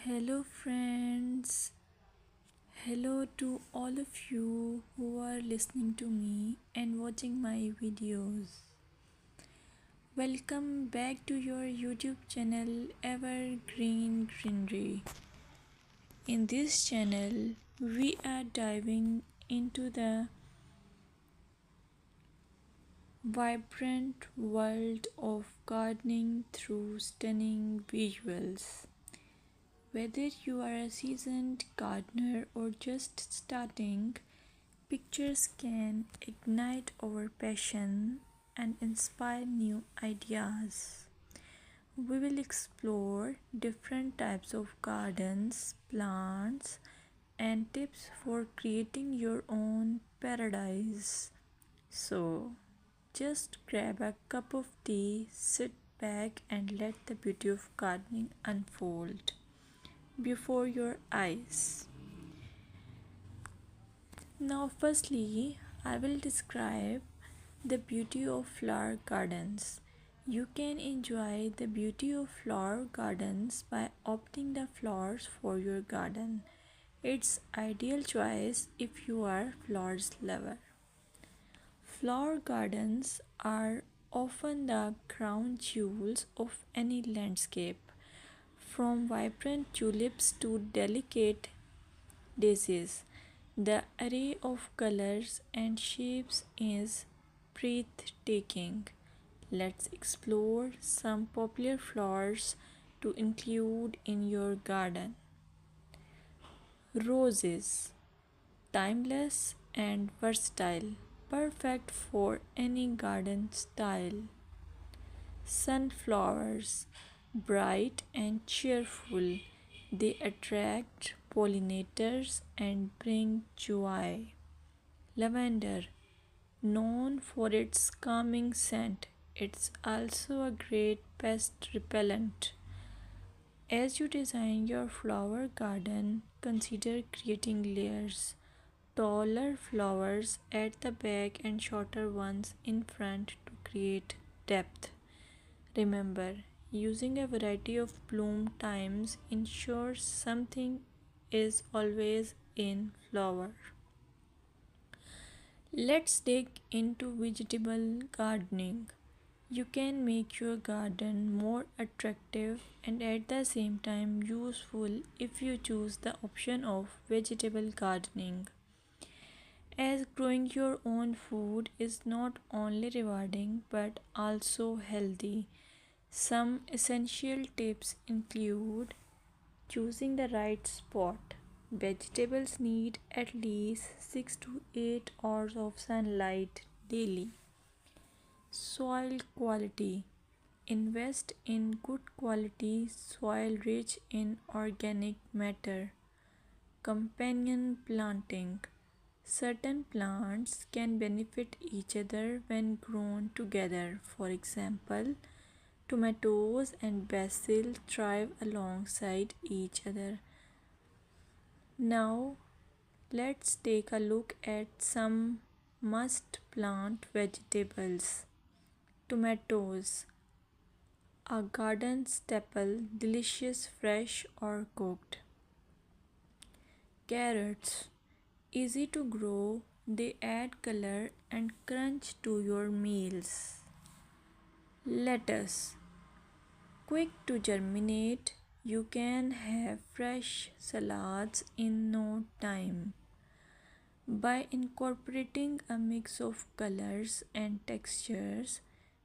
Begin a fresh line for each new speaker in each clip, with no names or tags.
Hello, friends. Hello to all of you who are listening to me and watching my videos. Welcome back to your YouTube channel Evergreen Greenery. In this channel, we are diving into the vibrant world of gardening through stunning visuals. Whether you are a seasoned gardener or just starting, pictures can ignite our passion and inspire new ideas. We will explore different types of gardens, plants, and tips for creating your own paradise. So, just grab a cup of tea, sit back, and let the beauty of gardening unfold before your eyes. Now, firstly, I will describe the beauty of flower gardens. You can enjoy the beauty of flower gardens by opting the flowers for your garden. It's ideal choice if you are flowers lover. Flower gardens are often the crown jewels of any landscape, from vibrant tulips to delicate daisies. The array of colors and shapes is breathtaking. Let's explore some popular flowers to include in your garden. Roses, timeless and versatile, perfect for any garden style. Sunflowers, bright and cheerful, they attract pollinators and bring joy. Lavender, known for its calming scent, it's also a great pest repellent. As you design your flower garden, consider creating layers. Taller flowers at the back and shorter ones in front to create depth. Remember, using a variety of bloom times ensures something is always in flower. Let's dig into vegetable gardening. You can make your garden more attractive and at the same time useful if you choose the option of vegetable gardening. As growing your own food is not only rewarding but also healthy. Some essential tips include choosing the right spot. Vegetables need at least 6 to 8 hours of sunlight daily. Soil quality. Invest in good quality soil rich in organic matter. Companion planting. Certain plants can benefit each other when grown together. For example, tomatoes and basil thrive alongside each other. Now, let's take a look at some must plant vegetables. Tomatoes, a garden staple, delicious fresh or cooked. Carrots, easy to grow, they add color and crunch to your meals. Lettuce, quick to germinate, you can have fresh salads in no time. By incorporating a mix of colors and textures,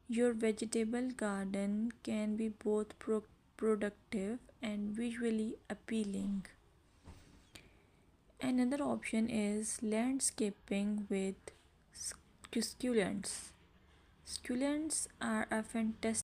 your vegetable garden can be both productive and visually appealing. Another option is landscaping with succulents. Succulents are a fantastic